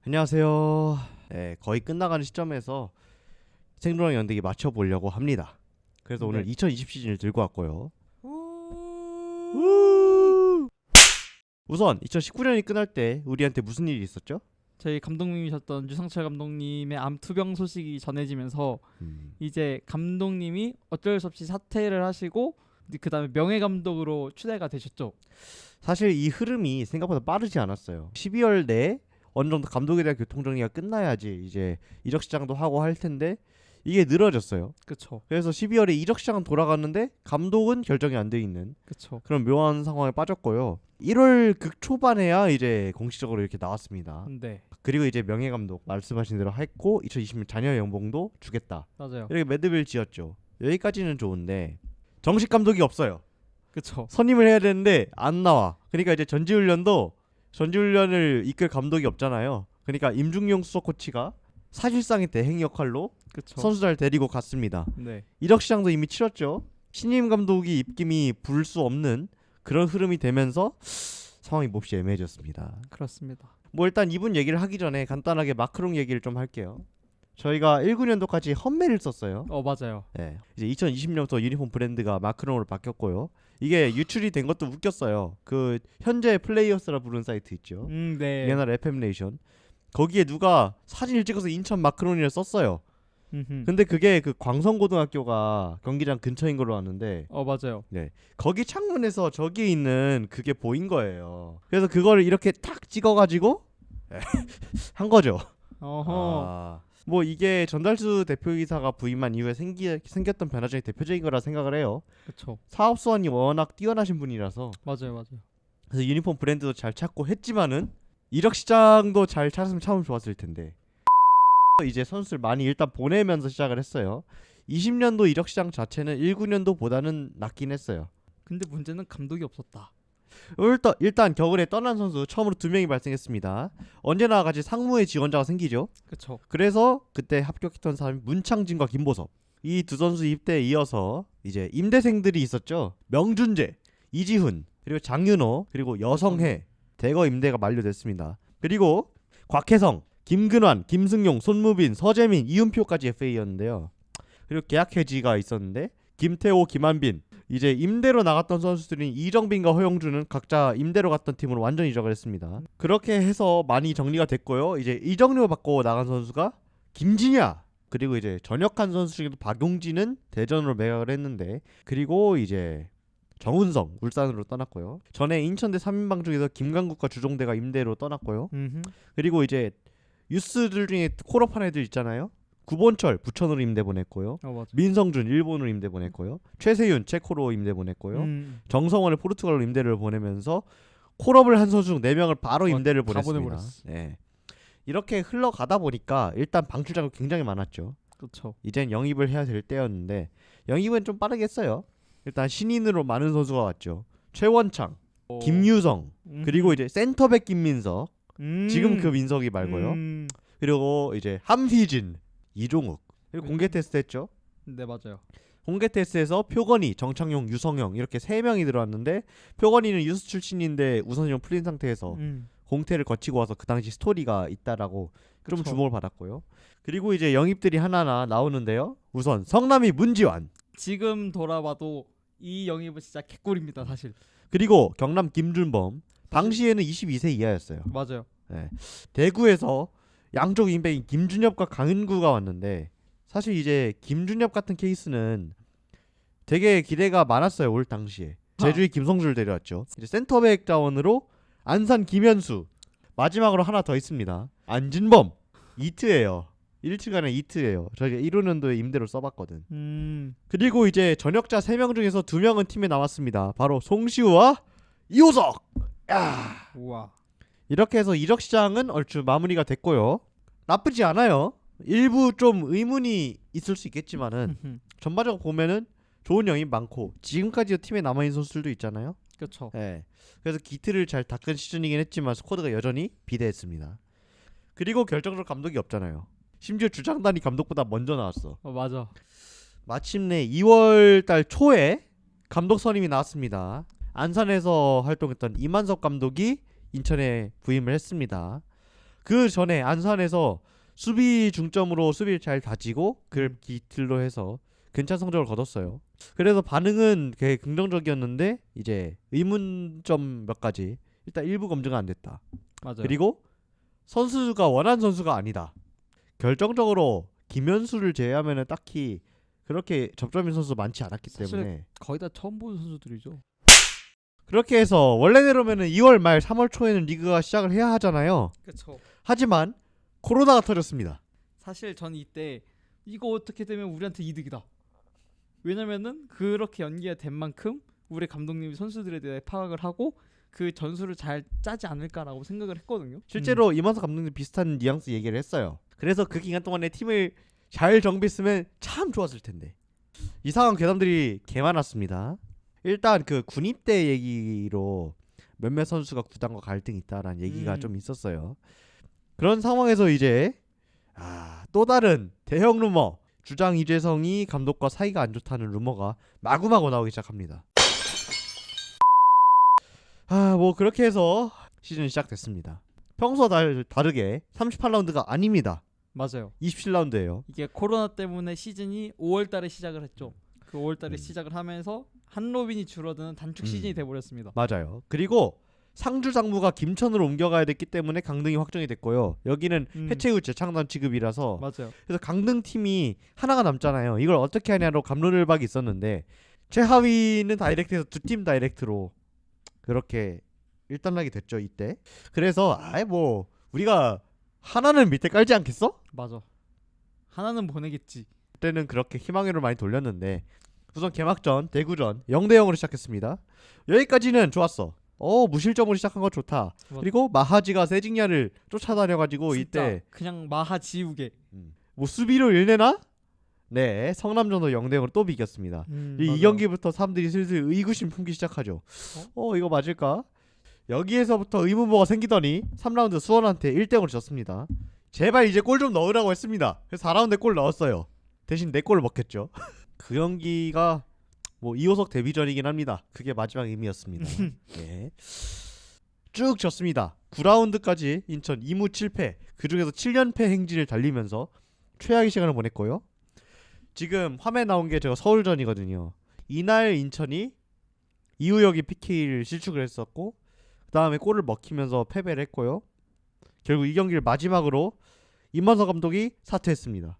안녕하세요. 네, 거의 끝나가는 시점에서 생존형 연대기 맞춰보려고 합니다. 그래서 오늘 2020 시즌을 들고 왔고요. 우선 2019년이 끝날 때 우리한테 무슨 일이 있었죠? 저희 감독님이셨던 유상철 감독님의 암 투병 소식이 전해지면서 이제 감독님이 어쩔 수 없이 사퇴를 하시고 그 다음에 명예 감독으로 추대가 되셨죠. 사실 이 흐름이 생각보다 빠르지 않았어요. 12월 내에 어느 정도 감독에 대한 교통정리가 끝나야지 이제 이적 시장도 하고 할 텐데 이게 늘어졌어요. 그쵸. 그래서 12월에 이적 시장은 돌아갔는데 감독은 결정이 안 돼 있는 그쵸. 그런 묘한 상황에 빠졌고요. 1월 극초반에야 이제 공식적으로 이렇게 나왔습니다. 네. 그리고 이제 명예 감독 말씀하신 대로 했고 2020년 자녀 연봉도 주겠다. 맞아요. 이렇게 매듭을 지었죠. 여기까지는 좋은데 정식 감독이 없어요. 그쵸. 선임을 해야 되는데 안 나와. 그러니까 이제 전지훈련을 이끌 감독이 없잖아요. 그러니까 임중용 수석 코치가 사실상의 대행 역할로 그쵸. 선수 잘 데리고 갔습니다. 네. 이적 시장도 이미 치렀죠. 신임 감독이 입김이 불 수 없는 그런 흐름이 되면서 상황이 몹시 애매해졌습니다. 그렇습니다. 뭐 일단 이분 얘기를 하기 전에 간단하게 마크롱 얘기를 좀 할게요. 저희가 19년도까지 험멜을 썼어요. 맞아요. 네. 이제 2020년부터 유니폼 브랜드가 마크롱으로 바뀌었고요. 이게 유출이 된 것도 웃겼어요. 그 현재 플레이어스라 부르는 사이트 있죠. 네. 옛날 FM네이션. 거기에 누가 사진을 찍어서 인천 마크롱이를 썼어요. 근데 그게 그 광성고등학교가 경기장 근처인 걸로 아는데 맞아요. 네. 거기 창문에서 저기 있는 그게 보인 거예요. 그래서 그거를 이렇게 탁 찍어가지고 한 거죠. 어허. 뭐 이게 전달수 대표이사가 부임한 이후에 생겼던 변화 중에 대표적인 거라 생각을 해요. 그쵸. 사업 수완이 워낙 뛰어나신 분이라서 맞아요. 그래서 유니폼 브랜드도 잘 찾고 했지만은 이적 시장도 잘 찾았으면 참 좋았을 텐데 이제 선수를 많이 일단 보내면서 시작을 했어요. 20년도 이적 시장 자체는 19년도보다는 낫긴 했어요. 근데 문제는 감독이 없었다. 일단 겨울에 떠난 선수 처음으로 2명이 발생했습니다. 언제나 같이 상무의 지원자가 생기죠. 그쵸. 그래서 그때 합격했던 사람이 문창진과 김보섭. 이 두 선수 입대에 이어서 이제 임대생들이 있었죠. 명준재, 이지훈, 그리고 장윤호, 그리고 여성혜 대거 임대가 만료됐습니다. 그리고 곽혜성, 김근환, 김승용, 손무빈, 서재민, 이윤표까지 FA였는데요. 그리고 계약 해지가 있었는데 김태호, 김한빈 이제 임대로 나갔던 선수들인 이정빈과 허영준은 각자 임대로 갔던 팀으로 완전 이적을 했습니다. 그렇게 해서 많이 정리가 됐고요. 이제 이적료 받고 나간 선수가 김진야 그리고 이제 전역한 선수 중에도 박용진은 대전으로 매각을 했는데 그리고 이제 정운성 울산으로 떠났고요. 전에 인천대 3인방 중에서 김강국과 주종대가 임대로 떠났고요. 그리고 이제 유스들 중에 콜업한 애들 있잖아요. 구본철 부천으로 임대 보냈고요. 맞아. 민성준 일본으로 임대 보냈고요. 최세윤 체코로 임대 보냈고요. 정성원을 포르투갈로 임대를 보내면서 콜업을 한 선수 중 4명을 바로 임대를 보냈습니다. 네. 이렇게 흘러가다 보니까 일단 방출자가 굉장히 많았죠. 그렇죠. 이젠 영입을 해야 될 때였는데 영입은 좀 빠르게 했어요. 일단 신인으로 많은 선수가 왔죠. 최원창, 김유성, 그리고 이제 센터백 김민석, 지금 그 민석이 말고요. 그리고 이제 함휘진, 이종욱. 그리고 공개 테스트 했죠. 네, 맞아요. 공개 테스트에서 표건이, 정창용, 유성영 이렇게 3명이 들어왔는데 표건이는 유스 출신인데 우선전 풀린 상태에서 공태를 거치고 와서 그 당시 스토리가 있다라고 좀 주목을 받았고요. 그리고 이제 영입들이 하나하나 나오는데요. 우선 성남이 문지환. 지금 돌아봐도 이 영입은 진짜 개꿀입니다, 사실. 그리고 경남 김준범. 당시에는 22세 이하였어요. 맞아요. 네. 대구에서 양쪽 윙백인 김준엽과 강은구가 왔는데 사실 이제 김준엽 같은 케이스는 되게 기대가 많았어요. 올 당시에. 제주의 김성주를 데려왔죠. 이제 센터백 자원으로 안산 김현수. 마지막으로 하나 더 있습니다. 안진범. 이트예요. 1주간의 이트예요. 저희가 15년도에 임대로 써봤거든. 그리고 이제 전역자 3명 중에서 2명은 팀에 남았습니다. 바로 송시우와 이호석. 야. 우와. 이렇게 해서 이적 시장은 얼추 마무리가 됐고요. 나쁘지 않아요. 일부 좀 의문이 있을 수 있겠지만은 전반적으로 보면은 좋은 영입 많고 지금까지도 팀에 남아있는 선수들도 있잖아요. 그렇죠. 네. 그래서 기틀을 잘 닦은 시즌이긴 했지만 스쿼드가 여전히 비대했습니다. 그리고 결정적으로 감독이 없잖아요. 심지어 주장단이 감독보다 먼저 나왔어. 맞아. 마침내 2월달 초에 감독 선임이 나왔습니다. 안산에서 활동했던 이만섭 감독이 인천에 부임을 했습니다. 그 전에 안산에서 수비 중점으로 수비를 잘 다지고 그를 기틀로 해서 괜찮은 성적을 거뒀어요. 그래서 반응은 되게 긍정적이었는데 이제 의문점 몇 가지. 일단 일부 검증은 안 됐다. 맞아요. 그리고 선수가 원하는 선수가 아니다. 결정적으로 김현수를 제외하면은 딱히 그렇게 접점인 선수 많지 않았기 사실 때문에 거의 다 처음 보는 선수들이죠. 그렇게 해서 원래대로면은 2월 말 3월 초에는 리그가 시작을 해야 하잖아요. 그렇죠. 하지만 코로나가 터졌습니다. 사실 전 이때 이거 어떻게 되면 우리한테 이득이다. 왜냐면은 그렇게 연기가 된 만큼 우리 감독님이 선수들에 대해 파악을 하고 그 전술을 잘 짜지 않을까라고 생각을 했거든요. 실제로 이만석 감독님 비슷한 뉘앙스 얘기를 했어요. 그래서 그 기간 동안에 팀을 잘 정비했으면 참 좋았을 텐데 이상한 괴담들이 개 많았습니다. 일단 그 군입대 얘기로 몇몇 선수가 구단과 갈등이 있다라는 얘기가 좀 있었어요. 그런 상황에서 이제 또 다른 대형 루머, 주장 이재성이 감독과 사이가 안 좋다는 루머가 마구마구 나오기 시작합니다. 뭐 그렇게 해서 시즌이 시작됐습니다. 평소와 다르게 38라운드가 아닙니다. 맞아요. 27라운드예요. 이게 코로나 때문에 시즌이 5월달에 시작을 했죠. 그 5월달에 시작을 하면서 한로빈이 줄어드는 단축 시즌이 돼버렸습니다. 맞아요. 그리고 상주 장무가 김천으로 옮겨가야 됐기 때문에 강등이 확정이 됐고요. 여기는 해체 후 재창단 취급이라서 맞아요. 그래서 강등 팀이 하나가 남잖아요. 이걸 어떻게 하냐로 갑론을박이 있었는데 최하위는 다이렉트에서 두 팀 다이렉트로 그렇게 일단락이 됐죠 이때. 그래서 뭐 우리가 하나는 밑에 깔지 않겠어? 맞아. 하나는 보내겠지. 그때는 그렇게 희망회로 많이 돌렸는데 우선 개막전 대구전 0대0으로 시작했습니다. 여기까지는 좋았어. 무실점으로 시작한 거 좋다. 그리고 마하지가 세징야를 쫓아다녀가지고 이때 그냥 마하 지우개. 뭐 수비로 일내나? 네, 성남전도 0대0으로 또 비겼습니다. 이 경기부터 사람들이 슬슬 의구심 품기 시작하죠. 이거 맞을까? 여기에서부터 의문보가 생기더니 3라운드 수원한테 1대0으로 졌습니다. 제발 이제 골 좀 넣으라고 했습니다. 그래서 4라운드에 골 넣었어요. 대신 4골을 먹혔죠. 그 경기가 뭐 이호석 데뷔전이긴 합니다. 그게 마지막 의미였습니다. 네. 쭉 졌습니다. 9라운드까지 인천 2무 7패, 그중에서 7연패 행진을 달리면서 최악의 시간을 보냈고요. 지금 화면에 나온 게 제가 서울전이거든요. 이날 인천이 이우혁이 PK를 실축을 했었고 그 다음에 골을 먹히면서 패배를 했고요. 결국 이 경기를 마지막으로 임원석 감독이 사퇴했습니다.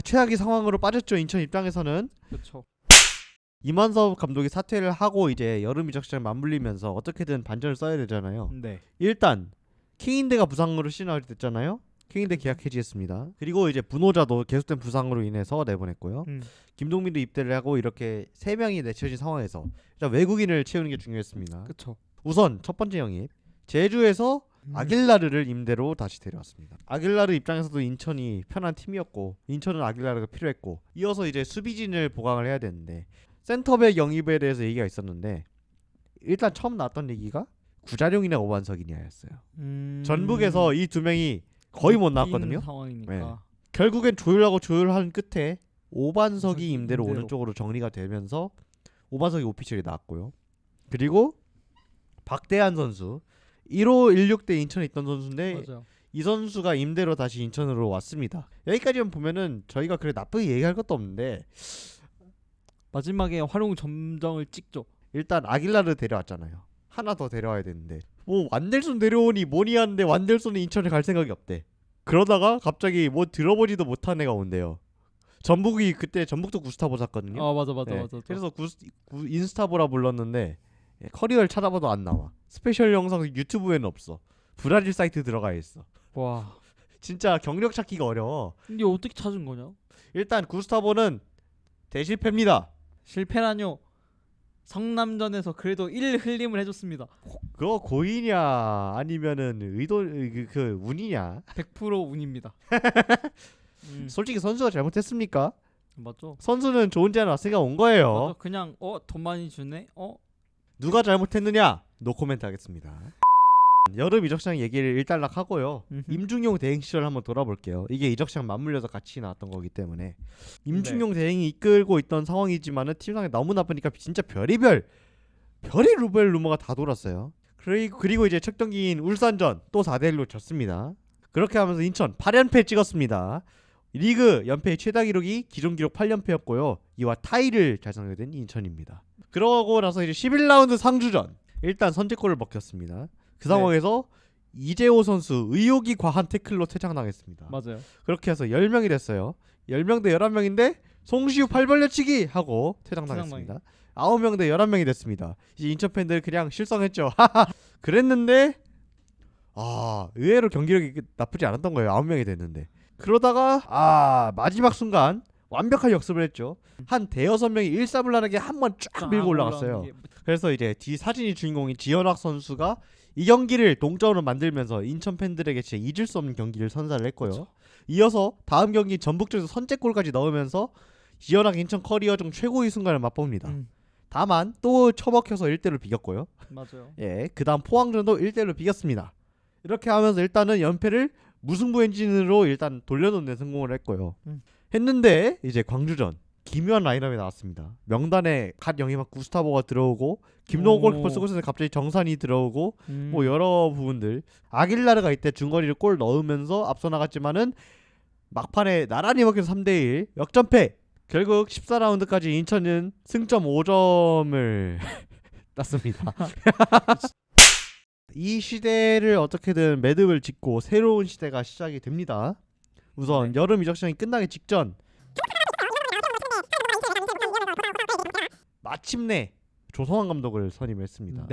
최악의 상황으로 빠졌죠. 인천 입장에서는. 그렇죠. 임원석 감독이 사퇴를 하고 이제 여름 이적 시장 맞물리면서 어떻게든 반전을 써야 되잖아요. 네. 일단 킹인대가 부상으로 시즌아웃이 됐잖아요. 킹인대 계약 해지했습니다. 그리고 이제 분호자도 계속된 부상으로 인해서 내보냈고요. 김동민도 입대를 하고 이렇게 3명이 내쳐진 상황에서 일단 외국인을 채우는 게 중요했습니다. 그렇죠. 우선 첫 번째 영입 제주에서 아길라르를 임대로 다시 데려왔습니다. 아길라르 입장에서도 인천이 편한 팀이었고 인천은 아길라르가 필요했고 이어서 이제 수비진을 보강을 해야 되는데 센터백 영입에 대해서 얘기가 있었는데 일단 처음 나왔던 얘기가 구자룡이나 오반석이냐였어요. 전북에서 이 두 명이 거의 못 나왔거든요. 상황이니까. 네. 결국엔 조율하고 조율한 끝에 오반석이 임대로 오른쪽으로 정리가 되면서 오반석이 오피셜이 나왔고요. 그리고 박대한 선수 1호 16대 인천에 있던 선수인데 맞아요. 이 선수가 임대로 다시 인천으로 왔습니다. 여기까지만 보면은 저희가 그래 나쁘게 얘기할 것도 없는데 마지막에 활용 점정을 찍죠. 일단 아길라르 데려왔잖아요. 하나 더 데려와야 되는데 뭐 완델손 데려오니 뭐니 하는데 완델손은 인천에 갈 생각이 없대. 그러다가 갑자기 뭐 들어보지도 못한 애가 온대요. 전북이 그때 전북도 구스타보 샀거든요. 맞아. 그래서 인스타보라 불렀는데 커리어를 찾아봐도 안 나와. 스페셜 영상 유튜브에는 없어. 브라질 사이트 들어가 있어. 와. 진짜 경력 찾기가 어려워. 근데 어떻게 찾은 거냐? 일단 구스타보는 대실패입니다. 실패라뇨. 성남전에서 그래도 1 흘림을 해줬습니다. 그거 고의냐 아니면은 의도 그 운이냐? 100% 운입니다. 솔직히 선수가 잘못했습니까? 맞죠. 선수는 좋은 제안 왔으니까 온 거예요. 맞아. 그냥 돈 많이 주네. 누가 잘못했느냐? 노코멘트 하겠습니다. 여름 이적시장 얘기를 일단락 하고요. 임중용 대행 시절 한번 돌아볼게요. 이게 이적시장 맞물려서 같이 나왔던 거기 때문에 임중용 대행이 이끌고 있던 상황이지만은 팀상에 너무 나쁘니까 진짜 별의별 별의 루머가 다 돌았어요. 그리고 이제 첫 경기인 울산전 또 4대1로 졌습니다. 그렇게 하면서 인천 8연패 찍었습니다. 리그 연패 최다 기록이 기존 기록 8연패였고요. 이와 타이를 달성하게 된 인천입니다. 그러고 나서 이제 11라운드 상주전 일단 선제골을 먹혔습니다. 그 상황에서 이재호 선수 의욕이 과한 태클로 퇴장당했습니다. 맞아요. 그렇게 해서 10명이 됐어요. 10명 대 11명인데 송시우 팔벌려치기 하고 퇴장당했습니다. 9명 대 11명이 됐습니다. 이제 인천 팬들 그냥 실성했죠. 그랬는데 의외로 경기력이 나쁘지 않았던 거예요. 9명이 됐는데. 그러다가 마지막 순간 완벽한 역습을 했죠. 한 대여섯 명이 일사불란하게 한 번 쫙 밀고 올라갔어요. 그래서 이제 뒤 사진이 주인공인 지현학 선수가 이 경기를 동점으로 만들면서 인천 팬들에게 진짜 잊을 수 없는 경기를 선사를 했고요. 그쵸. 이어서 다음 경기 전북전에서 선제골까지 넣으면서 지현학 인천 커리어 중 최고의 순간을 맛봅니다. 다만 또 처먹혀서 1대1로 비겼고요. 맞아요. 예, 그다음 포항전도 1대1로 비겼습니다. 이렇게 하면서 일단은 연패를 무승부 엔진으로 일단 돌려놓는 데 성공을 했고요. 했는데 이제 광주전 기묘한 라인업이 나왔습니다. 명단에 갓 영입한 구스타보가 들어오고 김동호 골키퍼 쓰고 있었는데 갑자기 정산이 들어오고 뭐 여러 부분들. 아길라르가 이때 중거리를 골 넣으면서 앞서 나갔지만은 막판에 나란히 먹혀서 3대1 역전패. 결국 14라운드까지 인천은 승점 5점을 땄습니다. 이 시대를 어떻게든 매듭을 짓고 새로운 시대가 시작이 됩니다. 우선 여름 이적 시장이 끝나기 직전 마침내 조성환 감독을 선임했습니다.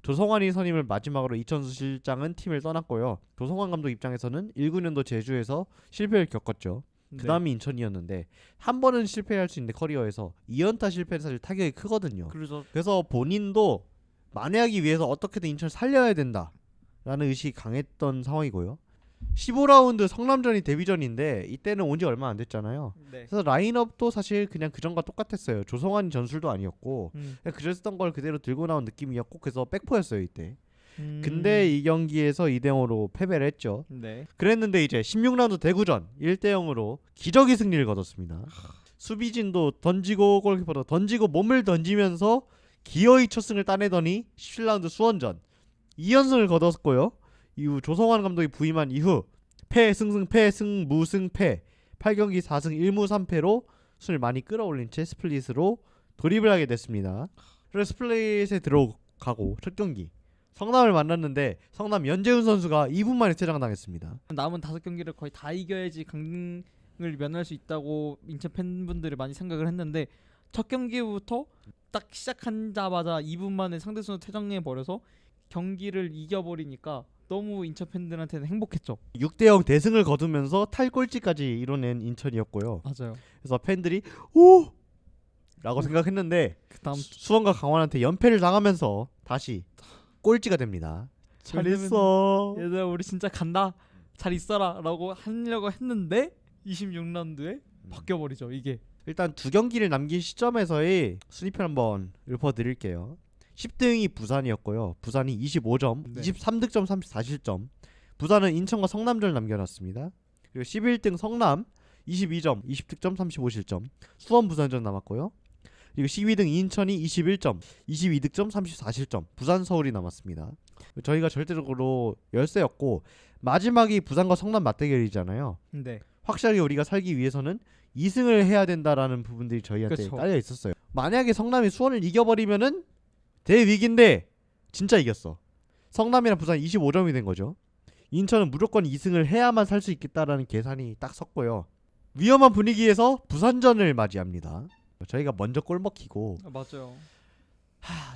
조성환이 선임을 마지막으로 이천수 실장은 팀을 떠났고요. 조성환 감독 입장에서는 19년도 제주에서 실패를 겪었죠. 그 다음이 인천이었는데 한 번은 실패할 수 있는데 커리어에서 2연타 실패는 사실 타격이 크거든요. 그래서 본인도 만회하기 위해서 어떻게든 인천을 살려야 된다라는 의식이 강했던 상황이고요. 15라운드 성남전이 데뷔전인데 이때는 온 지 얼마 안 됐잖아요. 그래서 라인업도 사실 그냥 그전과 똑같았어요. 조성환이 전술도 아니었고 그냥 그랬던 걸 그대로 들고 나온 느낌이었고 그래서 백포였어요 이때. 근데 이 경기에서 2대0으로 패배를 했죠. 그랬는데 이제 16라운드 대구전 1대0으로 기적의 승리를 거뒀습니다. 수비진도 던지고 골키퍼도 던지고 몸을 던지면서 기어이 첫 승을 따내더니 17라운드 수원전 2연승을 거뒀고요. 이후 조성환 감독이 부임한 이후 패승승 패승 무승 패 8경기 4승 1무 3패로 순을 많이 끌어올린 채 스플릿으로 돌입을 하게 됐습니다. 그래서 스플릿에 들어가고 첫 경기 성남을 만났는데 성남 연재훈 선수가 2분 만에 퇴장당했습니다. 남은 5경기를 거의 다 이겨야지 강등을 면할 수 있다고 인천 팬분들이 많이 생각을 했는데 첫 경기부터 딱 시작하자마자 2분 만에 상대선수 퇴장해버려서 경기를 이겨버리니까 너무 인천 팬들한테는 행복했죠. 6대0 대승을 거두면서 탈꼴찌까지 이뤄낸 인천이었고요. 맞아요. 그래서 팬들이 오! 라고 생각했는데 그다음 수원과 강원한테 연패를 당하면서 다시 꼴찌가 됩니다. 잘 있어. 얘들아 우리 진짜 간다. 잘 있어라 라고 하려고 했는데 26라운드에 바뀌어버리죠 이게. 일단 두 경기를 남긴 시점에서의 순위표 한번 읊어드릴게요. 10등이 부산이었고요. 부산이 25점, 23득점, 34실점. 부산은 인천과 성남전을 남겨놨습니다. 그리고 11등 성남 22점, 20득점, 35실점. 수원 부산전 남았고요. 그리고 12등 인천이 21점, 22득점, 34실점. 부산 서울이 남았습니다. 저희가 절대적으로 열세였고 마지막이 부산과 성남 맞대결이잖아요. 확실하게 우리가 살기 위해서는 2승을 해야 된다라는 부분들이 저희한테 깔려 있었어요. 만약에 성남이 수원을 이겨버리면은 대위기인데 진짜 이겼어. 성남이랑 부산 25점이 된 거죠. 인천은 무조건 2승을 해야만 살 수 있겠다라는 계산이 딱 섰고요. 위험한 분위기에서 부산전을 맞이합니다. 저희가 먼저 골 먹히고 맞아요.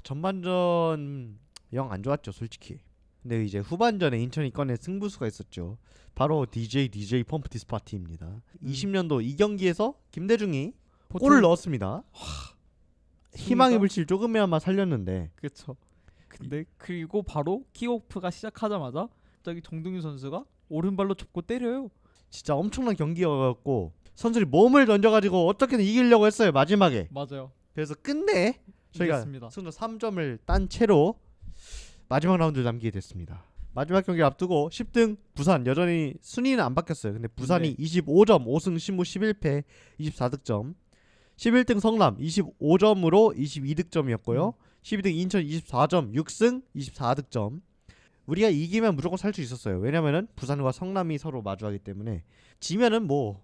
전반전 영 안 좋았죠 솔직히. 근데 이제 후반전에 인천이 꺼낸 승부수가 있었죠. 바로 DJ 펌프티스 파티입니다. 20년도 이 경기에서 김대중이 골을 넣었습니다. 희망의 불씨를 조금이나마 살렸는데. 그렇죠. 근데 그리고 바로 킥오프가 시작하자마자 갑자기 정동윤 선수가 오른발로 접고 때려요. 진짜 엄청난 경기였고 선수들이 몸을 던져가지고 어떻게든 이기려고 했어요 마지막에. 맞아요. 그래서 끝내 저희가 이겼습니다. 승점 3점을 딴 채로 마지막 라운드를 남기게 됐습니다. 마지막 경기를 앞두고 10등 부산 여전히 순위는 안 바뀌었어요. 근데 부산이 25점 5승 10무 11패 24득점. 11등 성남 25점으로 22득점이었고요. 12등 인천 24점, 6승 24득점. 우리가 이기면 무조건 살 수 있었어요. 왜냐면은 부산과 성남이 서로 마주하기 때문에 지면은 뭐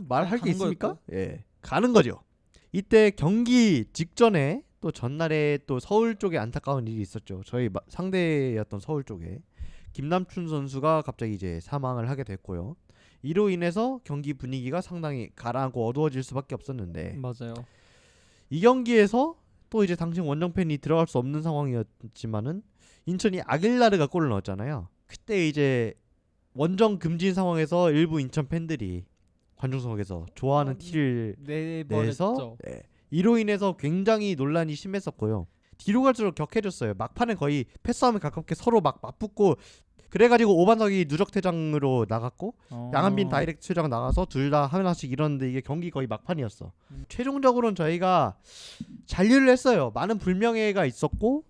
말할 게 가는 있습니까? 예, 가는 거죠. 이때 경기 직전에 또 전날에 또 서울 쪽에 안타까운 일이 있었죠. 저희 상대였던 서울 쪽에 김남춘 선수가 갑자기 이제 사망을 하게 됐고요. 이로 인해서 경기 분위기가 상당히 가라앉고 어두워질 수밖에 없었는데 맞아요. 이 경기에서 또 이제 당신 원정 팬이 들어갈 수 없는 상황이었지만은 인천이 아길라르가 골을 넣었잖아요. 그때 이제 원정 금지인 상황에서 일부 인천 팬들이 관중석에서 좋아하는 티를 내서 내버렸죠. 이로 인해서 굉장히 논란이 심했었고요. 뒤로 갈수록 격해졌어요. 막판에 거의 패싸움에 가깝게 서로 막 맞붙고 그래가지고 오반석이 누적퇴장으로 나갔고 양한빈 다이렉트 퇴장 나가서 둘 다 하나씩 이뤘는데 이게 경기 거의 막판이었어. 최종적으로는 저희가 잔류를 했어요. 많은 불명예가 있었고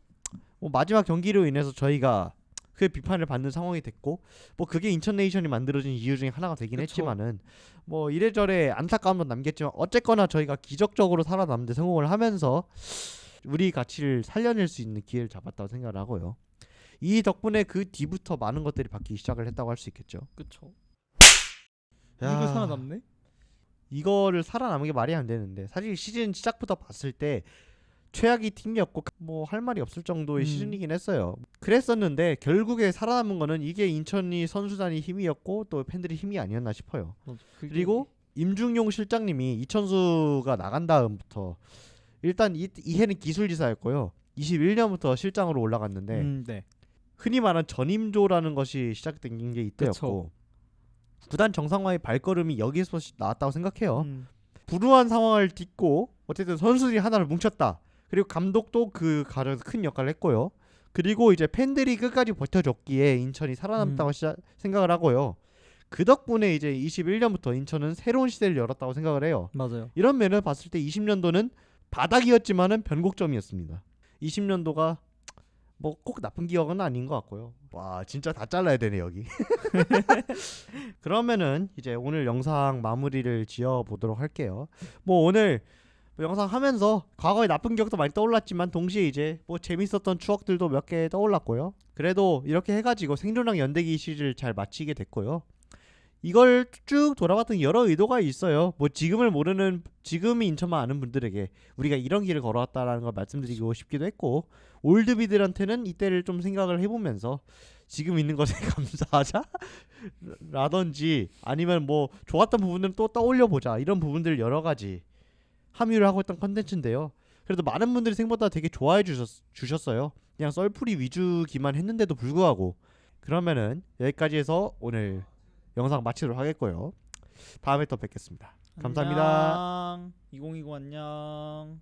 마지막 경기로 인해서 저희가 그 비판을 받는 상황이 됐고 뭐 그게 인천 네이션이 만들어진 이유 중에 하나가 되긴 그쵸. 했지만은 뭐 이래저래 안타까움도 남겼지만 어쨌거나 저희가 기적적으로 살아남는데 성공을 하면서 우리 가치를 살려낼 수 있는 기회를 잡았다고 생각을 하고요. 이 덕분에 그 뒤부터 많은 것들이 바뀌기 시작을 했다고 할 수 있겠죠. 그쵸. 야, 이거 살아남네? 이거를 살아남은 게 말이 안 되는데 사실 시즌 시작부터 봤을 때 최악의 팀이었고 뭐 할 말이 없을 정도의 시즌이긴 했어요. 그랬었는데 결국에 살아남은 거는 이게 인천이 선수단이 힘이었고 또 팬들이 힘이 아니었나 싶어요. 그리고 임중용 실장님이 이천수가 나간 다음부터 일단 이해는 기술지사였고요. 21년부터 실장으로 올라갔는데 네. 흔히 말하는 전임조라는 것이 시작된 게 이때였고 구단 정상화의 발걸음이 여기서 나왔다고 생각해요. 불우한 상황을 딛고 어쨌든 선수들이 하나를 뭉쳤다. 그리고 감독도 그 과정에서 큰 역할을 했고요. 그리고 이제 팬들이 끝까지 버텨줬기에 인천이 살아남았다고 생각을 하고요. 그 덕분에 이제 21년부터 인천은 새로운 시대를 열었다고 생각을 해요. 맞아요. 이런 면을 봤을 때 20년도는 바닥이었지만은 변곡점이었습니다. 20년도가 뭐 꼭 나쁜 기억은 아닌 것 같고요. 와 진짜 다 잘라야 되네 여기. 그러면은 이제 오늘 영상 마무리를 지어 보도록 할게요. 뭐 오늘 뭐 영상 하면서 과거의 나쁜 기억도 많이 떠올랐지만 동시에 이제 뭐 재밌었던 추억들도 몇 개 떠올랐고요. 그래도 이렇게 해가지고 생존랑 연대기 시리즈를 잘 마치게 됐고요. 이걸 쭉 돌아봤던 여러 의도가 있어요. 뭐 지금이 인천만 아는 분들에게 우리가 이런 길을 걸어왔다라는 걸 말씀드리고 싶기도 했고 올드비들한테는 이때를 좀 생각을 해보면서 지금 있는 것에 감사하자 라든지 아니면 뭐 좋았던 부분들은 또 떠올려보자 이런 부분들 여러 가지 함유를 하고 있던 컨텐츠인데요. 그래도 많은 분들이 생각보다 되게 좋아해 주셨어요. 그냥 썰풀이 위주기만 했는데도 불구하고. 그러면은 여기까지 해서 오늘 영상 마치도록 하겠고요. 다음에 또 뵙겠습니다. 감사합니다. 안녕. 2029 안녕.